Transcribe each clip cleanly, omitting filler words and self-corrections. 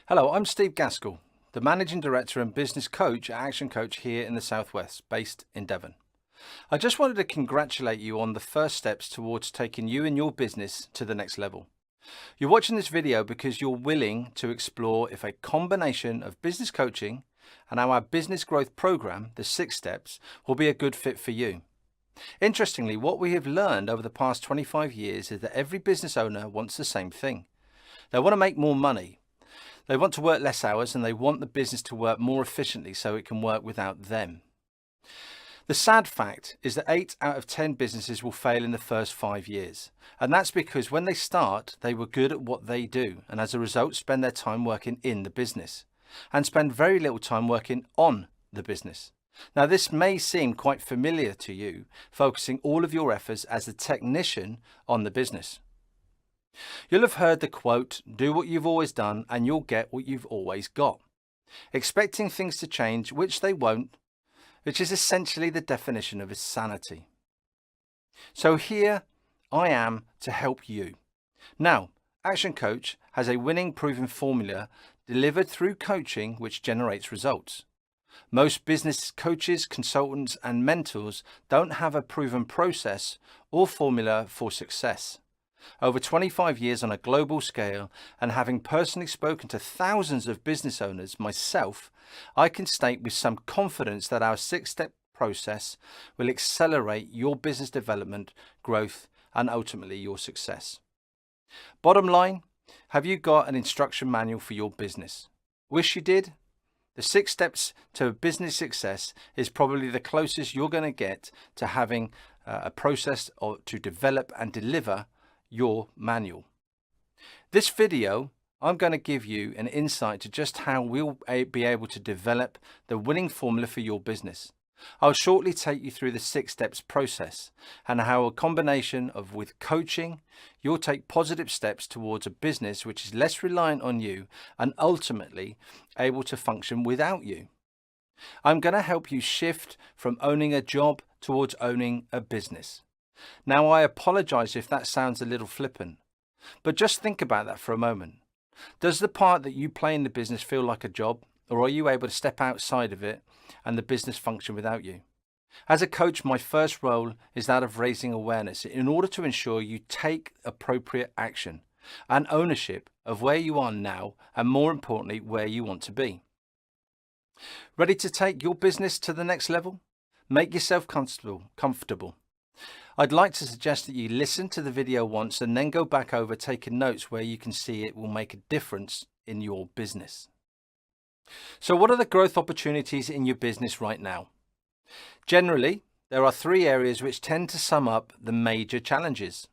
Hello, I'm Steve Gaskell, the Managing Director and Business Coach at Action Coach here in the Southwest, based in Devon. I just wanted to congratulate you on the first steps towards taking you and your business to the next level. You're watching this video because you're willing to explore if a combination of business coaching and our business growth program, the 6 steps, will be a good fit for you. Interestingly, what we have learned over the past 25 years is that every business owner wants the same thing. They want to make more money. They want to work less hours, and they want the business to work more efficiently so it can work without them. The sad fact is that 8 out of 10 businesses will fail in the first 5 years. And that's because when they start, they were good at what they do, and as a result spend their time working in the business and spend very little time working on the business. Now, this may seem quite familiar to you, focusing all of your efforts as a technician on the business. You'll have heard the quote, "Do what you've always done and you'll get what you've always got." Expecting things to change, which they won't, which is essentially the definition of insanity. So here I am to help you. Now, Action Coach has a winning proven formula delivered through coaching which generates results. Most business coaches, consultants, and mentors don't have a proven process or formula for success. Over 25 years on a global scale, and having personally spoken to thousands of business owners myself, I can state with some confidence that our 6-step process will accelerate your business development, growth, and ultimately your success. Bottom line, have you got an instruction manual for your business? Wish you did? The 6 steps to business success is probably the closest you're going to get to having a process to develop and deliver your manual. This video, I'm going to give you an insight to just how we'll be able to develop the winning formula for your business. I'll shortly take you through the 6 steps process and how a combination of with coaching, you'll take positive steps towards a business which is less reliant on you and ultimately able to function without you. I'm going to help you shift from owning a job towards owning a business. Now, I apologize if that sounds a little flippant, but just think about that for a moment. Does the part that you play in the business feel like a job, or are you able to step outside of it and the business function without you? As a coach, my first role is that of raising awareness in order to ensure you take appropriate action and ownership of where you are now and, more importantly, where you want to be. Ready to take your business to the next level? Make yourself comfortable. I'd like to suggest that you listen to the video once and then go back over taking notes where you can see it will make a difference in your business. So what are the growth opportunities in your business right now? Generally, there are 3 areas which tend to sum up the major challenges.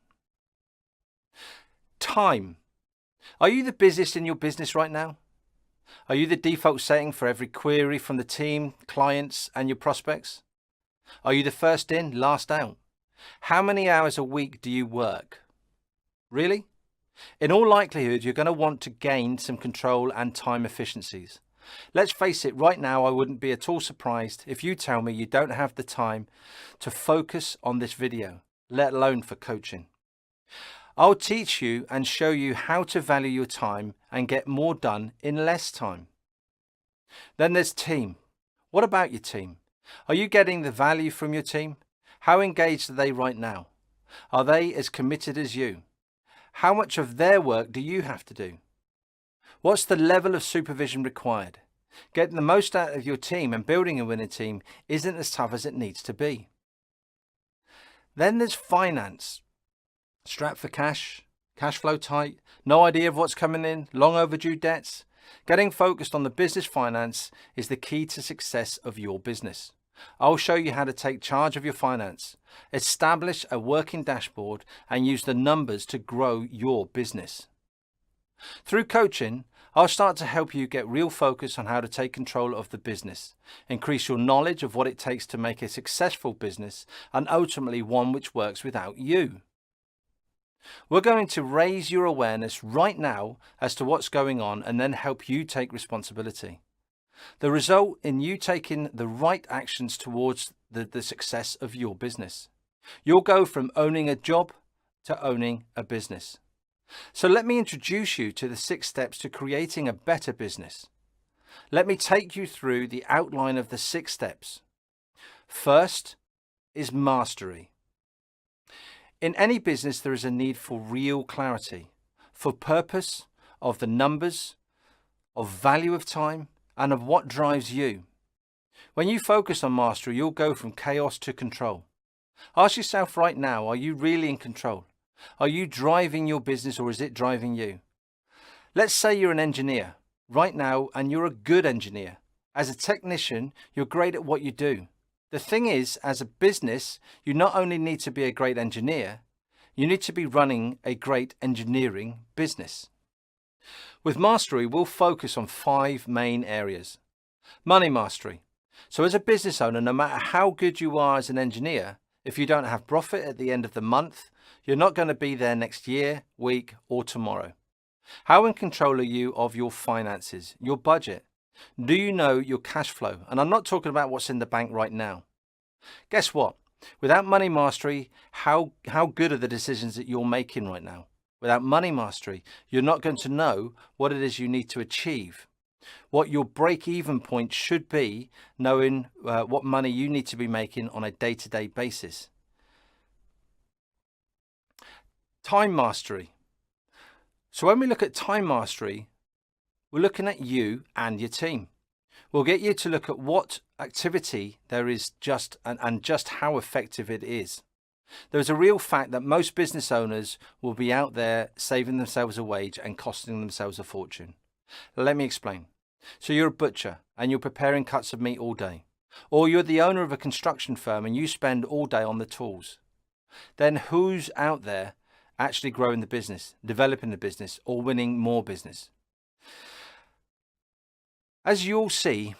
Time. Are you the busiest in your business right now? Are you the default setting for every query from the team, clients, and your prospects? Are you the first in, last out? How many hours a week do you work? Really? In all likelihood, you're going to want to gain some control and time efficiencies. Let's face it, right now I wouldn't be at all surprised if you tell me you don't have the time to focus on this video, let alone for coaching. I'll teach you and show you how to value your time and get more done in less time. Then there's team. What about your team? Are you getting the value from your team? How engaged are they right now? Are they as committed as you? How much of their work do you have to do? What's the level of supervision required? Getting the most out of your team and building a winning team isn't as tough as it needs to be. Then there's finance. Strapped for cash, cash flow tight, no idea of what's coming in, long overdue debts. Getting focused on the business finance is the key to success of your business. I'll show you how to take charge of your finance, establish a working dashboard, and use the numbers to grow your business. Through coaching, I'll start to help you get real focus on how to take control of the business, increase your knowledge of what it takes to make a successful business, and ultimately one which works without you. We're going to raise your awareness right now as to what's going on and then help you take responsibility. The result in you taking the right actions towards the success of your business. You'll go from owning a job to owning a business. So let me introduce you to the 6 steps to creating a better business. Let me take you through the outline of the 6 steps. First is mastery. In any business, there is a need for real clarity, for purpose, of the numbers, of value of time, and of what drives you. When you focus on mastery, you'll go from chaos to control. Ask yourself right now, are you really in control? Are you driving your business, or is it driving you? Let's say you're an engineer right now and you're a good engineer. As a technician, you're great at what you do. The thing is, as a business, you not only need to be a great engineer, you need to be running a great engineering business. With mastery, we'll focus on 5 main areas. Money mastery. So as a business owner, no matter how good you are as an engineer, if you don't have profit at the end of the month, you're not going to be there next year, week, or tomorrow. How in control are you of your finances, your budget? Do you know your cash flow? And I'm not talking about what's in the bank right now. Guess what? Without money mastery, how good are the decisions that you're making right now? Without money mastery, you're not going to know what it is you need to achieve, what your break-even point should be, knowing what money you need to be making on a day-to-day basis. Time mastery. So when we look at time mastery, we're looking at you and your team. We'll get you to look at what activity there is and just how effective it is. There is a real fact that most business owners will be out there saving themselves a wage and costing themselves a fortune. Let me explain. So you're a butcher and you're preparing cuts of meat all day. Or you're the owner of a construction firm and you spend all day on the tools. Then who's out there actually growing the business, developing the business, or winning more business? As you'll see,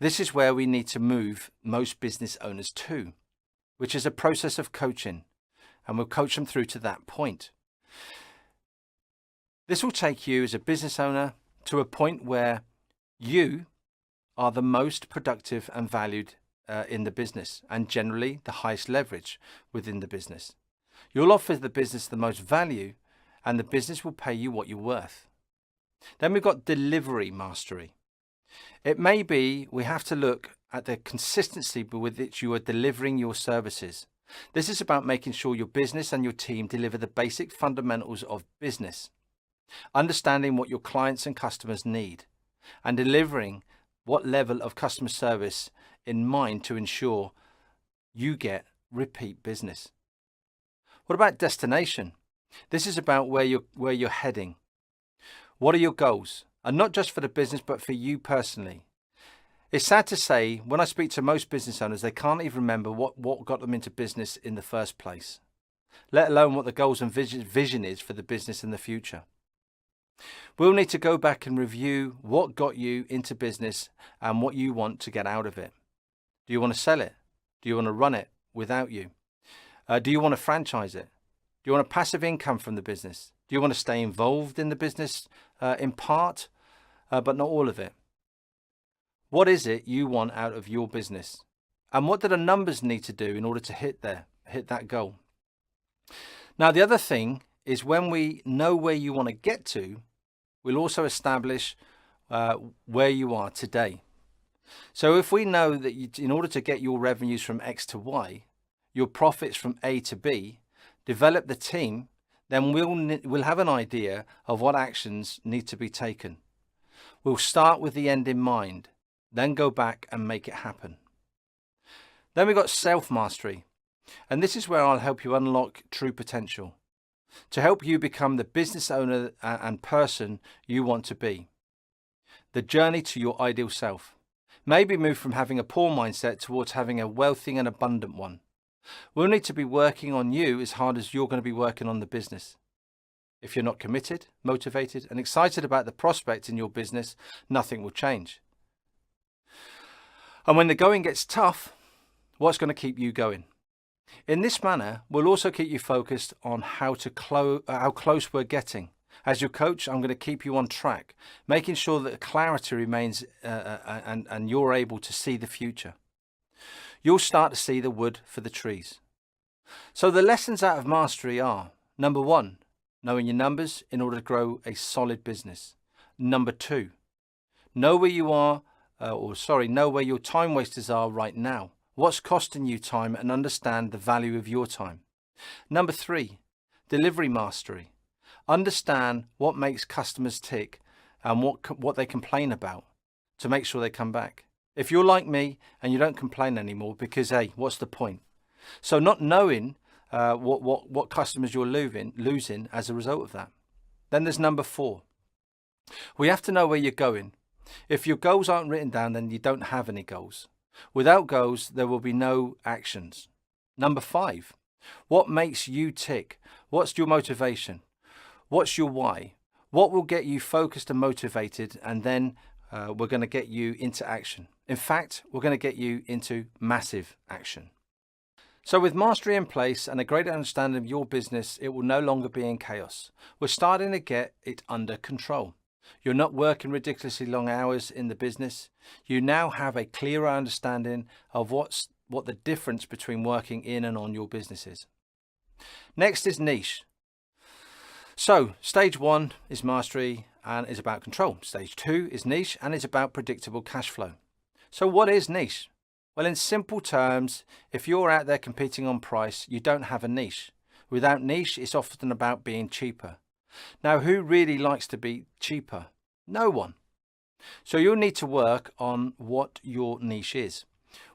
this is where we need to move most business owners to, which is a process of coaching, and we'll coach them through to that point. This will take you as a business owner to a point where you are the most productive and valued in the business, and generally the highest leverage within the business. You'll offer the business the most value, and the business will pay you what you're worth. Then we've got delivery mastery. It may be we have to look at the consistency with which you are delivering your services. This is about making sure your business and your team deliver the basic fundamentals of business, understanding what your clients and customers need, and delivering what level of customer service in mind to ensure you get repeat business. What about destination? This is about where you're heading. What are your goals? And not just for the business, but for you personally. It's sad to say, when I speak to most business owners, they can't even remember what got them into business in the first place, let alone what the goals and vision is for the business in the future. We'll need to go back and review what got you into business and what you want to get out of it. Do you want to sell it? Do you want to run it without you? Do you want to franchise it? Do you want a passive income from the business? Do you want to stay involved in the business in part, but not all of it? What is it you want out of your business? And what do the numbers need to do in order to hit that goal? Now, the other thing is, when we know where you want to get to, we'll also establish where you are today. So if we know that in order to get your revenues from X to Y, your profits from A to B, develop the team, then we'll have an idea of what actions need to be taken. We'll start with the end in mind, then go back and make it happen. Then we've got self-mastery, and this is where I'll help you unlock true potential, to help you become the business owner and person you want to be. The journey to your ideal self. Maybe move from having a poor mindset towards having a wealthy and abundant one. We'll need to be working on you as hard as you're going to be working on the business. If you're not committed, motivated, and excited about the prospect in your business, nothing will change. And when the going gets tough, what's going to keep you going? In this manner, we'll also keep you focused on how close we're getting. As your coach, I'm going to keep you on track, making sure that clarity remains and you're able to see the future. You'll start to see the wood for the trees. So the lessons out of mastery are: number 1, knowing your numbers in order to grow a solid business. Number 2, know where you are, know where your time wasters are right now. What's costing you time, and understand the value of your time. Number 3, delivery mastery. Understand what makes customers tick and what they complain about to make sure they come back. If you're like me and you don't complain anymore because, hey, what's the point? So not knowing what customers you're losing as a result of that. Then there's number 4. We have to know where you're going. If your goals aren't written down, then you don't have any goals. Without goals, there will be no actions. Number 5, what makes you tick? What's your motivation? What's your why? What will get you focused and motivated? And then we're going to get you into action. In fact, we're going to get you into massive action. So with mastery in place and a greater understanding of your business, it will no longer be in chaos. We're starting to get it under control. You're not working ridiculously long hours in the business. You now have a clearer understanding of what the difference between working in and on your business is. Next is niche. So stage 1 is mastery and is about control. Stage 2 is niche and is about predictable cash flow. So what is niche? Well, in simple terms, if you're out there competing on price, you don't have a niche. Without niche, it's often about being cheaper. Now, who really likes to be cheaper? No one. So you'll need to work on what your niche is.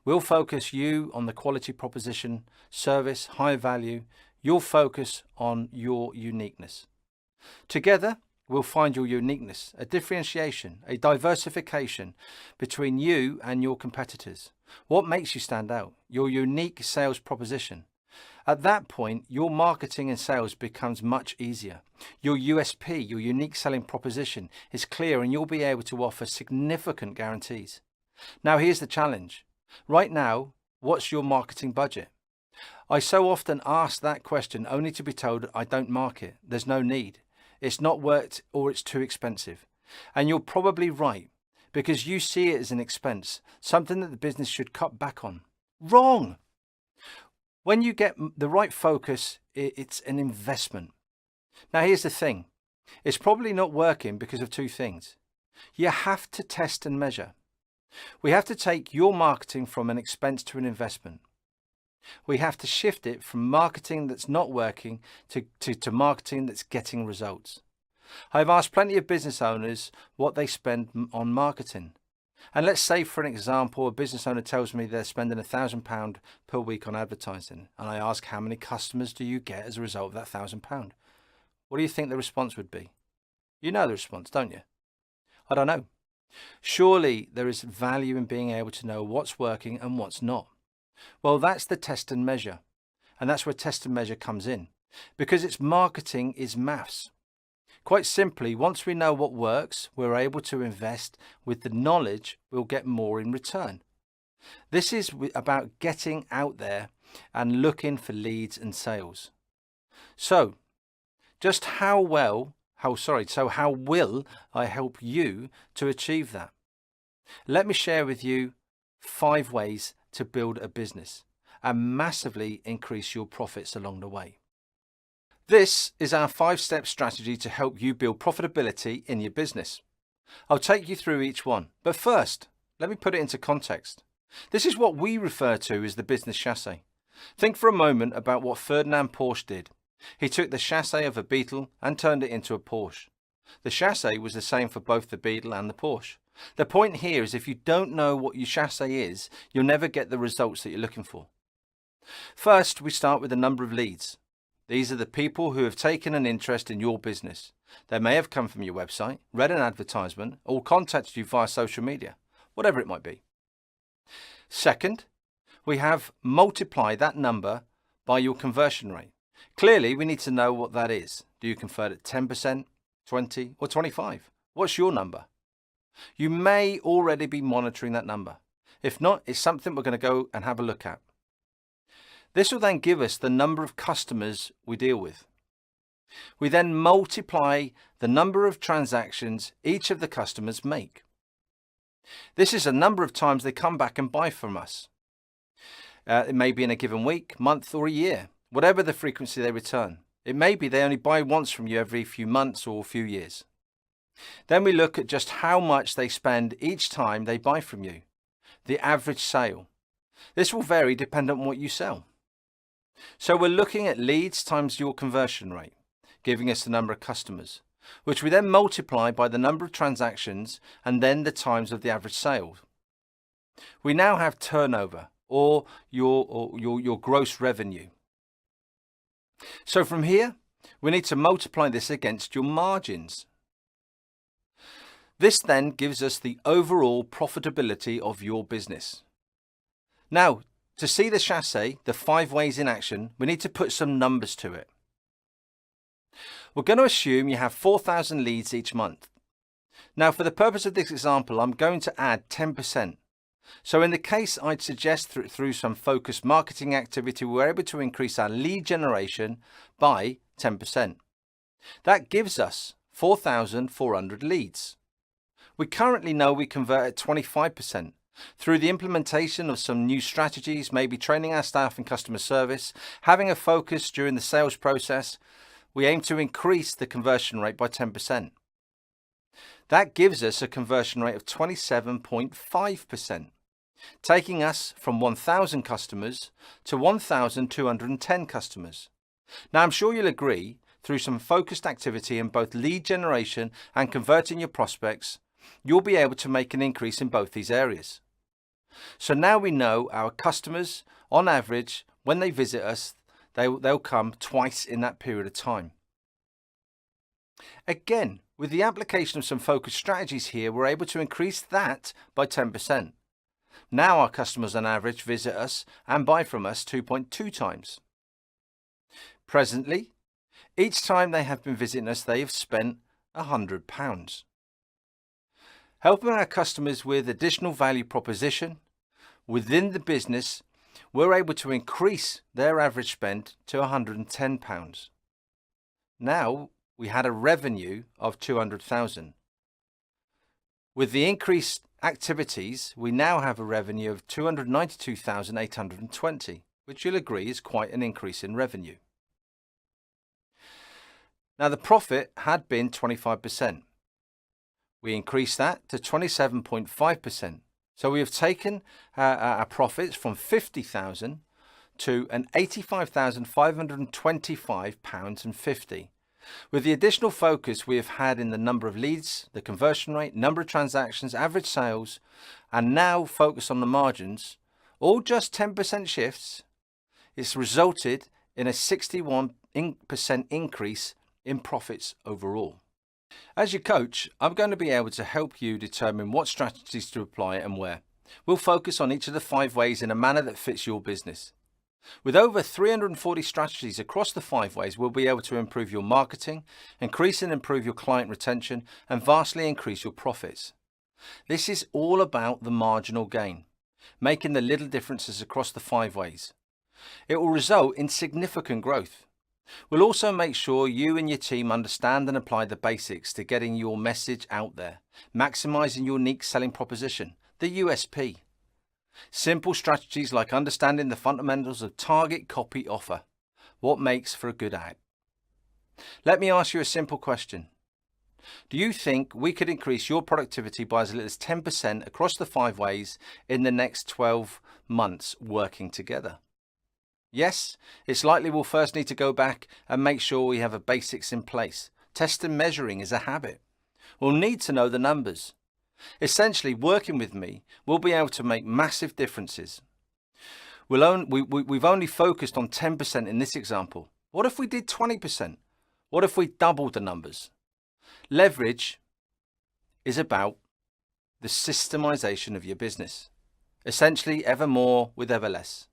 We'll focus you on the quality proposition, service, high value. You'll focus on your uniqueness. Together, we'll find your uniqueness, a differentiation, a diversification between you and your competitors. What makes you stand out? Your unique sales proposition. At that point, your marketing and sales becomes much easier. Your USP, your unique selling proposition, is clear and you'll be able to offer significant guarantees. Now, here's the challenge. Right now, what's your marketing budget? I so often ask that question only to be told I don't market. There's no need. It's not worked or it's too expensive. And you're probably right, because you see it as an expense, something that the business should cut back on. Wrong. When you get the right focus, it's an investment. Now, here's the thing. It's probably not working because of 2 things. You have to test and measure. We have to take your marketing from an expense to an investment. We have to shift it from marketing that's not working to marketing that's getting results. I've asked plenty of business owners what they spend on marketing. And let's say, for an example, a business owner tells me they're spending £1,000 per week on advertising. And I ask, how many customers do you get as a result of that £1,000? What do you think the response would be? You know the response, don't you? I don't know. Surely there is value in being able to know what's working and what's not. Well, that's the test and measure. And that's where test and measure comes in. Because it's marketing is maths. Quite simply, once we know what works, we're able to invest with the knowledge we'll get more in return. This is about getting out there and looking for leads and sales. So, just how will I help you to achieve that? Let me share with you 5 ways to build a business and massively increase your profits along the way. This is our 5-step strategy to help you build profitability in your business. I'll take you through each one, but first, let me put it into context. This is what we refer to as the business chassis. Think for a moment about what Ferdinand Porsche did. He took the chassis of a Beetle and turned it into a Porsche. The chassis was the same for both the Beetle and the Porsche. The point here is if you don't know what your chassis is, you'll never get the results that you're looking for. First, we start with the number of leads. These are the people who have taken an interest in your business. They may have come from your website, read an advertisement, or contacted you via social media, whatever it might be. Second, we have multiply that number by your conversion rate. Clearly, we need to know what that is. Do you convert at 10%, 20, or 25? What's your number? You may already be monitoring that number. If not, it's something we're going to go and have a look at. This will then give us the number of customers we deal with. We then multiply the number of transactions each of the customers make. This is a number of times they come back and buy from us. It may be in a given week, month, or a year, whatever the frequency they return. It may be they only buy once from you every few months or a few years. Then we look at just how much they spend each time they buy from you, the average sale. This will vary depending on what you sell. So we're looking at leads times your conversion rate, giving us the number of customers, which we then multiply by the number of transactions and then the times of the average sale. We now have turnover, or your gross revenue. So from here, we need to multiply this against your margins. This then gives us the overall profitability of your business. Now, to see the chassis, the 5 ways in action, we need to put some numbers to it. We're going to assume you have 4,000 leads each month. Now, for the purpose of this example, I'm going to add 10%. So in the case, I'd suggest through some focused marketing activity, we're able to increase our lead generation by 10%. That gives us 4,400 leads. We currently know we convert at 25%. Through the implementation of some new strategies, maybe training our staff in customer service, having a focus during the sales process, we aim to increase the conversion rate by 10%. That gives us a conversion rate of 27.5%, taking us from 1,000 customers to 1,210 customers. Now, I'm sure you'll agree, through some focused activity in both lead generation and converting your prospects, you'll be able to make an increase in both these areas. So now we know our customers, on average, when they visit us, they'll come twice in that period of time. Again, with the application of some focused strategies here, we're able to increase that by 10%. Now our customers on average visit us and buy from us 2.2 times. Presently, each time they have been visiting us, they have spent £100. Helping our customers with additional value proposition within the business, we're able to increase their average spend to £110. Now we had a revenue of 200,000. With the increased activities, we now have a revenue of 292,820, which you'll agree is quite an increase in revenue. Now the profit had been 25%. We increased that to 27.5%. So we have taken our profits from 50,000 to an £85,525.50. With the additional focus we have had in the number of leads, the conversion rate, number of transactions, average sales, and now focus on the margins, all just 10% shifts, it's resulted in a 61% increase in profits overall. As your coach, I'm going to be able to help you determine what strategies to apply and where. We'll focus on each of the 5 ways in a manner that fits your business. With over 340 strategies across the 5 ways, we'll be able to improve your marketing, increase and improve your client retention, and vastly increase your profits. This is all about the marginal gain, making the little differences across the 5 ways. It will result in significant growth. We'll also make sure you and your team understand and apply the basics to getting your message out there, maximizing your unique selling proposition, the USP. Simple strategies like understanding the fundamentals of target copy offer, what makes for a good ad. Let me ask you a simple question. Do you think we could increase your productivity by as little as 10% across the 5 ways in the next 12 months working together? Yes, it's likely we'll first need to go back and make sure we have a basics in place. Test and measuring is a habit. We'll need to know the numbers. Essentially, working with me, we'll be able to make massive differences. We've only focused on 10% in this example. What if we did 20%? What if we doubled the numbers? Leverage is about the systemization of your business. Essentially, ever more with ever less.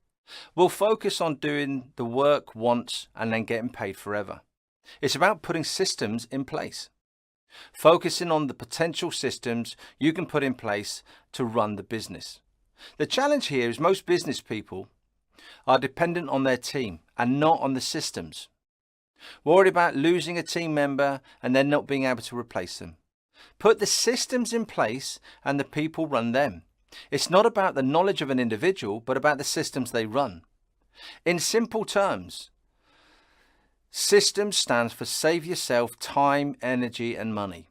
We'll focus on doing the work once and then getting paid forever. It's about putting systems in place. Focusing on the potential systems you can put in place to run the business. The challenge here is most business people are dependent on their team and not on the systems. Worried about losing a team member and then not being able to replace them. Put the systems in place and the people run them. It's not about the knowledge of an individual, but about the systems they run. In simple terms, Systems stands for save yourself time, energy, and money.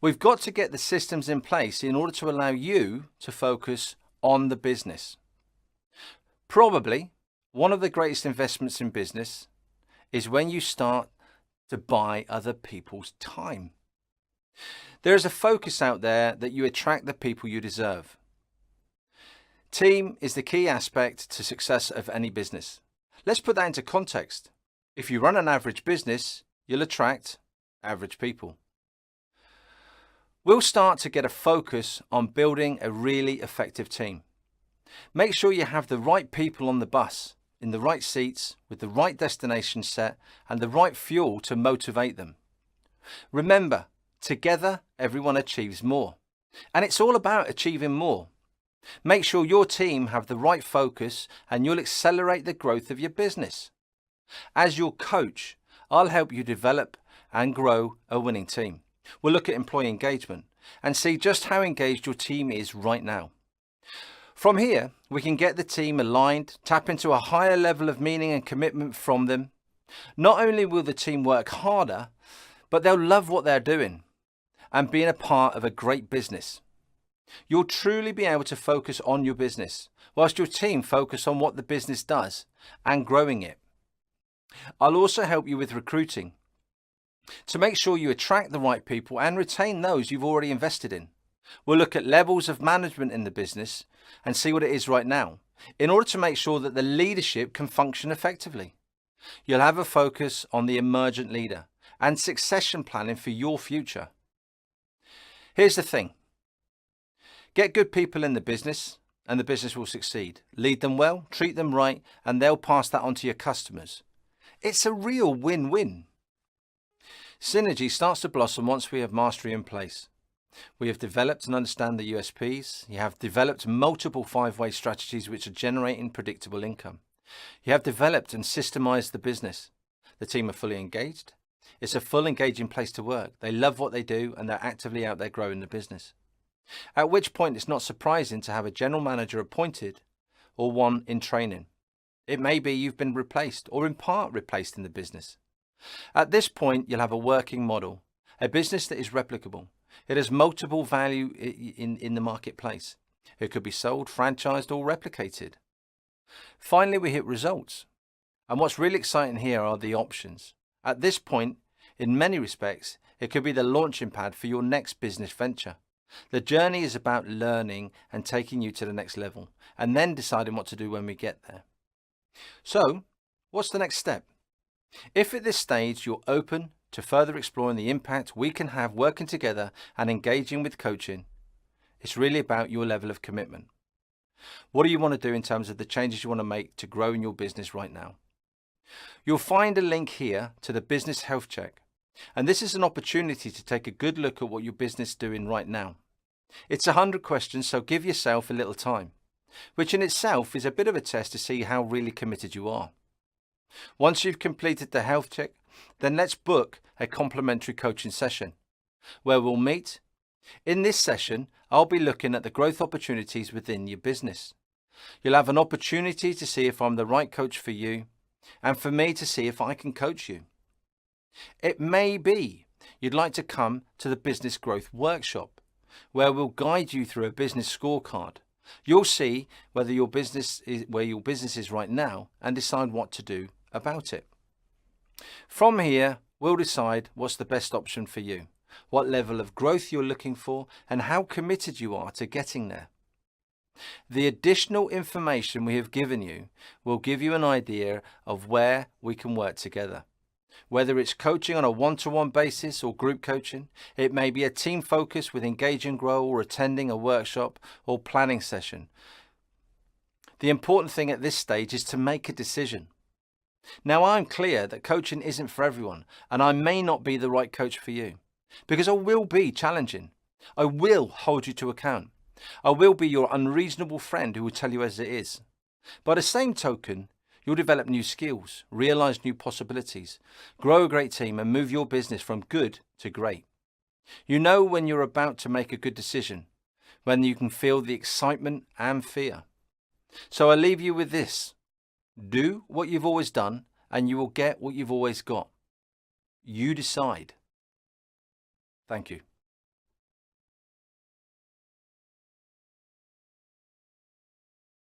We've got to get the systems in place in order to allow you to focus on the business. Probably one of the greatest investments in business is when you start to buy other people's time. There is a focus out there that you attract the people you deserve. Team is the key aspect to success of any business. Let's put that into context. If you run an average business, you'll attract average people. We'll start to get a focus on building a really effective team. Make sure you have the right people on the bus, in the right seats, with the right destination set, and the right fuel to motivate them. Remember, together everyone achieves more. And it's all about achieving more. Make sure your team have the right focus and you'll accelerate the growth of your business. As your coach, I'll help you develop and grow a winning team. We'll look at employee engagement and see just how engaged your team is right now. From here, we can get the team aligned, tap into a higher level of meaning and commitment from them. Not only will the team work harder, but they'll love what they're doing and being a part of a great business. You'll truly be able to focus on your business, whilst your team focus on what the business does and growing it. I'll also help you with recruiting to make sure you attract the right people and retain those you've already invested in. We'll look at levels of management in the business and see what it is right now, in order to make sure that the leadership can function effectively. You'll have a focus on the emergent leader and succession planning for your future. Here's the thing. Get good people in the business and the business will succeed. Lead them well, treat them right, and they'll pass that on to your customers. It's a real win-win. Synergy starts to blossom once we have mastery in place. We have developed and understand the USPs. You have developed multiple five-way strategies which are generating predictable income. You have developed and systemized the business. The team are fully engaged. It's a full engaging place to work. They love what they do and they're actively out there growing the business. At which point it's not surprising to have a general manager appointed or one in training. It may be you've been replaced or in part replaced in the business. At this point, you'll have a working model, a business that is replicable. It has multiple value in the marketplace. It could be sold, franchised, or replicated. Finally, we hit results. And what's really exciting here are the options. At this point, in many respects, it could be the launching pad for your next business venture. The journey is about learning and taking you to the next level, and then deciding what to do when we get there. So, what's the next step? If at this stage you're open to further exploring the impact we can have working together and engaging with coaching, it's really about your level of commitment. What do you want to do in terms of the changes you want to make to grow in your business right now? You'll find a link here to the Business Health Check, and this is an opportunity to take a good look at what your business is doing right now. It's 100 questions, so give yourself a little time, which in itself is a bit of a test to see how really committed you are. Once you've completed the health check, then let's book a complimentary coaching session where we'll meet. In this session, I'll be looking at the growth opportunities within your business. You'll have an opportunity to see if I'm the right coach for you and for me to see if I can coach you. It may be you'd like to come to the Business Growth Workshop where we'll guide you through a business scorecard. You'll see whether your business is where your business is right now and decide what to do about it. From here, we'll decide what's the best option for you, what level of growth you're looking for, and how committed you are to getting there. The additional information we have given you will give you an idea of where we can work together. Whether it's coaching on a one-to-one basis or group coaching, it may be a team focus with Engage and Grow or attending a workshop or planning session. The important thing at this stage is to make a decision. Now, I'm clear that coaching isn't for everyone, and I may not be the right coach for you, because I will be challenging. I will hold you to account. I will be your unreasonable friend who will tell you as it is. By the same token, you'll develop new skills, realize new possibilities, grow a great team, and move your business from good to great. You know when you're about to make a good decision, when you can feel the excitement and fear. So I leave you with this. Do what you've always done and you will get what you've always got. You decide. Thank you.